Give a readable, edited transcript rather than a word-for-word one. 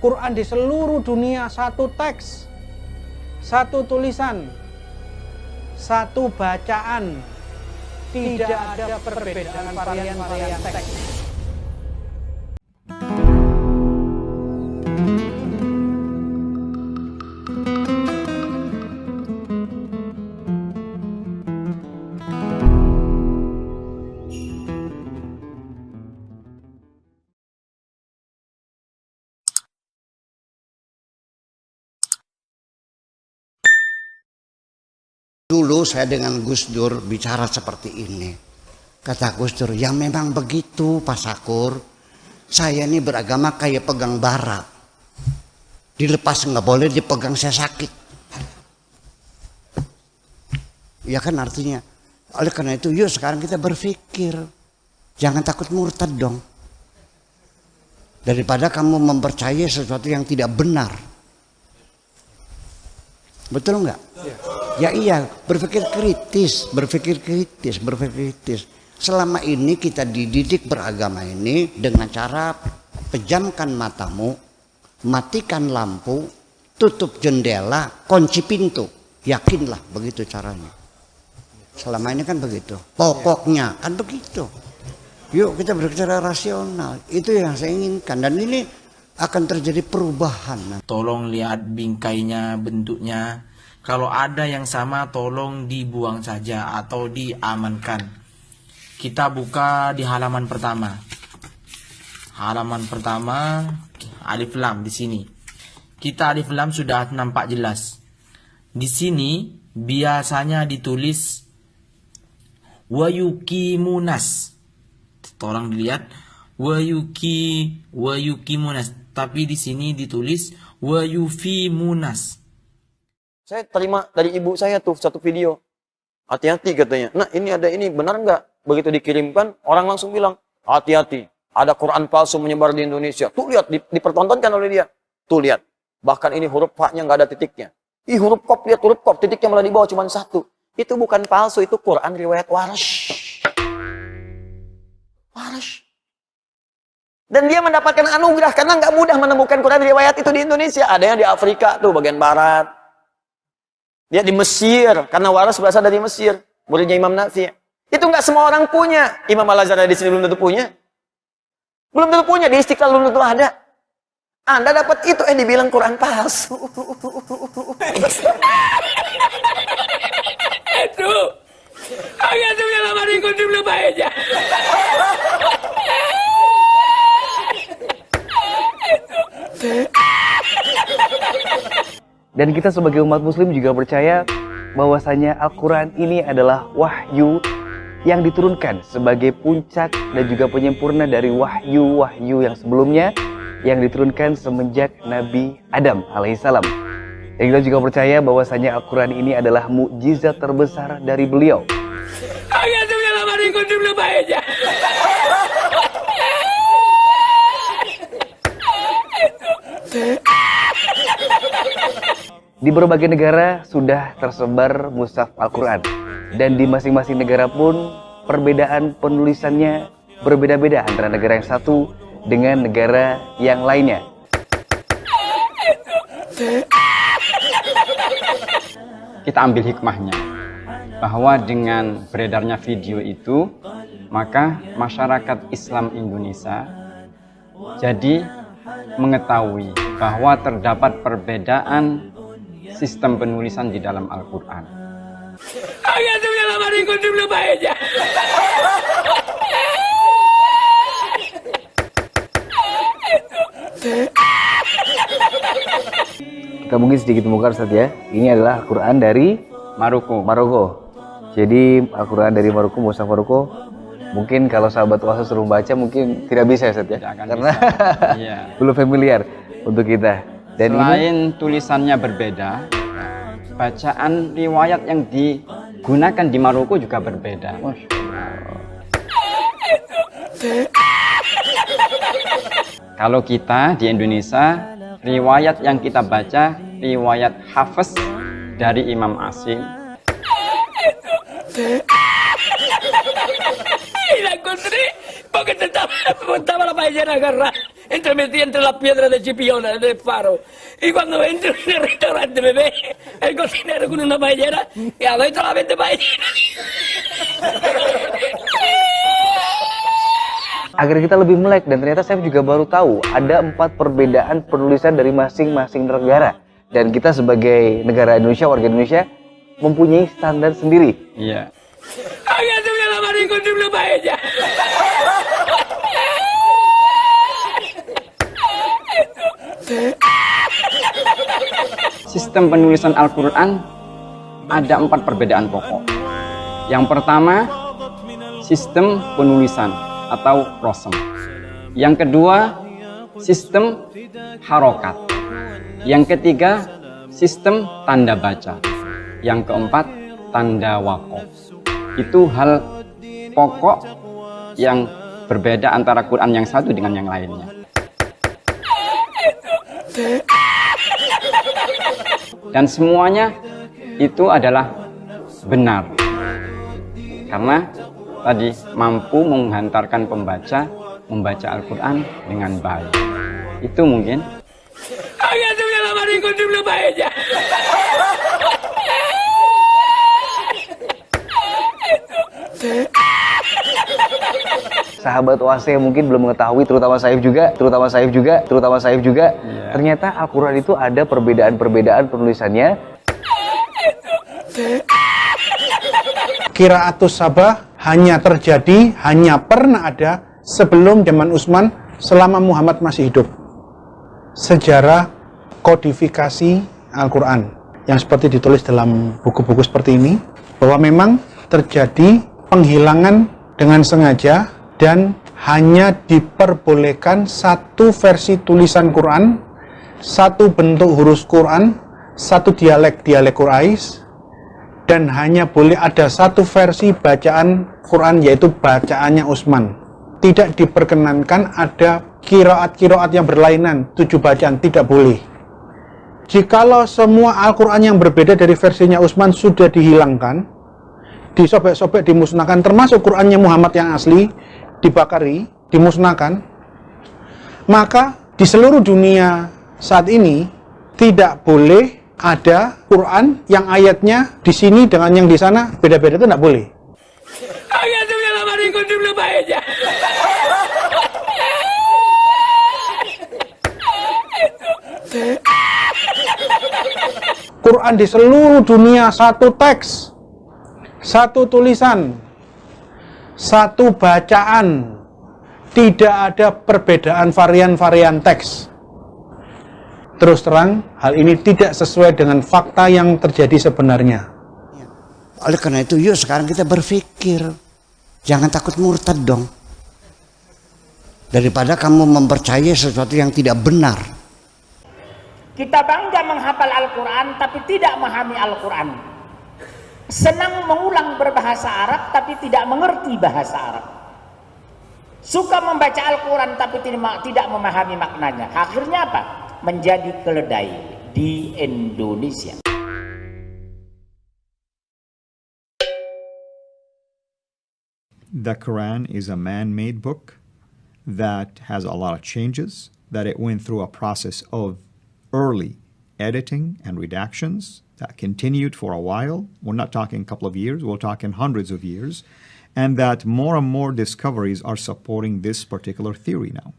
Quran di seluruh dunia satu teks, satu tulisan, satu bacaan, tidak ada perbedaan varian-varian teks. Dulu saya dengan Gus Dur bicara seperti ini. Kata Gus Dur, ya memang begitu Pak Sakur. Saya ini beragama kayak pegang bara. Dilepas nggak boleh, dipegang saya sakit. Ya kan artinya. Oleh karena itu yuk sekarang kita berpikir. Jangan takut murtad dong. Daripada kamu mempercayai sesuatu yang tidak benar. Betul nggak? Ya iya, berpikir kritis. Selama ini kita dididik beragama ini dengan cara pejamkan matamu, matikan lampu, tutup jendela, kunci pintu. Yakinlah begitu caranya. Selama ini kan begitu. Pokoknya kan begitu. Yuk kita berbicara rasional. Itu yang saya inginkan. Dan ini akan terjadi perubahan. Tolong lihat bingkainya, bentuknya. Kalau ada yang sama tolong dibuang saja atau diamankan. Kita buka di halaman pertama. Halaman pertama alif lam di sini. Kita alif lam sudah nampak jelas. Di sini biasanya ditulis wa yuqimunas. Tolong dilihat wa yuqimunas, tapi di sini ditulis wa yufimunas. Saya terima dari ibu saya tuh satu video. Hati-hati katanya. Nah ini ada ini, benar nggak? Begitu dikirimkan, orang langsung bilang, hati-hati. Ada Quran palsu menyebar di Indonesia. Tuh lihat, dipertontonkan oleh dia. Tuh lihat. Bahkan ini huruf fa-nya nggak ada titiknya. Huruf qaf, lihat huruf qaf. Titiknya malah di bawah cuma satu. Itu bukan palsu, itu Quran riwayat Warsh. Warsh. Dan dia mendapatkan anugerah karena nggak mudah menemukan Quran riwayat itu di Indonesia. Ada yang di Afrika tuh bagian barat. Dia di Mesir, karena Waras berasal dari Mesir, muridnya Imam Nafi. Itu nggak semua orang punya. Imam Al-Azhar di sini belum tentu punya. Belum tentu punya, di Istiqlal belum tentu ada. Anda dapat itu, dibilang Quran palsu. Itu, agak tuh yang lama dikunci belum aja. Dan kita sebagai umat muslim juga percaya bahwasanya Al-Quran ini adalah wahyu yang diturunkan sebagai puncak dan juga penyempurna dari wahyu-wahyu yang sebelumnya yang diturunkan semenjak Nabi Adam alaihissalam. Dan kita juga percaya bahwasanya Al-Quran ini adalah mukjizat terbesar dari beliau. Agak tuh yang lama dikunci belum aja. Di berbagai negara sudah tersebar mushaf Al-Quran. Dan di masing-masing negara pun perbedaan penulisannya berbeda-beda antara negara yang satu dengan negara yang lainnya. Kita ambil hikmahnya, bahwa dengan beredarnya video itu, maka masyarakat Islam Indonesia jadi mengetahui bahwa terdapat perbedaan sistem penulisan di dalam Al-Quran. Agak tuh yang lama dikunci belum aja. Kita mungkin sedikit membongkar Ustaz ya. Ini adalah Al-Quran dari Maroko. Jadi Al-Quran dari Maroko, mushaf Maroko. Mungkin kalau sahabat puasa suruh baca mungkin tidak bisa Ustaz ya. Karena Iya. belum familiar untuk kita. Dan selain tulisannya berbeda, bacaan riwayat yang digunakan di Maroko juga berbeda. Kalau kita di Indonesia, riwayat yang kita baca riwayat Hafiz dari Imam Asim. La encontré porque te estaba la paellera agarrada. metí entre las piedras de Chipiona, del faro. Y cuando entro en el restaurante me ve el cocinero con una paellera y adentro solamente paellera. Agar kita lebih melek, dan ternyata saya juga baru tahu ada 4 perbedaan penulisan dari masing-masing negara. Dan kita sebagai negara Indonesia, warga Indonesia, mempunyai standar sendiri. Iya. Sistem penulisan Al-Quran ada 4 perbedaan pokok. Yang pertama, sistem penulisan atau rosem. Yang kedua, sistem harokat. Yang ketiga, sistem tanda baca. Yang keempat, tanda wakof. Itu hal pokok yang berbeda antara Quran yang satu dengan yang lainnya. Dan semuanya itu adalah benar. Karena tadi mampu menghantarkan pembaca membaca Al-Quran dengan baik. Itu mungkin. Sahabat OAC mungkin belum mengetahui, terutama saya juga, ternyata Al-Quran itu ada perbedaan-perbedaan penulisannya. Qiraatus Sabah hanya pernah ada sebelum zaman Utsman selama Muhammad masih hidup. Sejarah kodifikasi Al-Quran yang seperti ditulis dalam buku-buku seperti ini, bahwa memang terjadi penghilangan dengan sengaja dan hanya diperbolehkan satu versi tulisan Quran, satu bentuk huruf Quran, satu dialek Quraisy, dan hanya boleh ada satu versi bacaan Quran, yaitu bacaannya Utsman. Tidak diperkenankan ada qiraat yang berlainan, 7 bacaan, tidak boleh. Jikalau semua Al-Quran yang berbeda dari versinya Utsman sudah dihilangkan, disobek-sobek, dimusnahkan, termasuk Qurannya Muhammad yang asli, dibakari, dimusnahkan, maka di seluruh dunia saat ini tidak boleh ada Quran yang ayatnya di sini dengan yang di sana beda-beda, itu tidak boleh. Quran di seluruh dunia satu teks, satu tulisan, satu bacaan, tidak ada perbedaan varian-varian teks. Terus terang, hal ini tidak sesuai dengan fakta yang terjadi sebenarnya. Oleh karena itu, yuk sekarang kita berpikir, jangan takut murtad dong. Daripada kamu mempercayai sesuatu yang tidak benar. Kita bangga menghafal Al-Quran tapi tidak memahami Al-Quran. Senang mengulang berbahasa Arab tapi tidak mengerti bahasa Arab. Suka membaca Al-Quran tapi tidak memahami maknanya. Akhirnya apa? Menjadi keledai di Indonesia. The Quran is a man-made book that has a lot of changes, that it went through a process of early editing and redactions that continued for a while. We're not talking a couple of years, we're talking hundreds of years, and that more and more discoveries are supporting this particular theory now.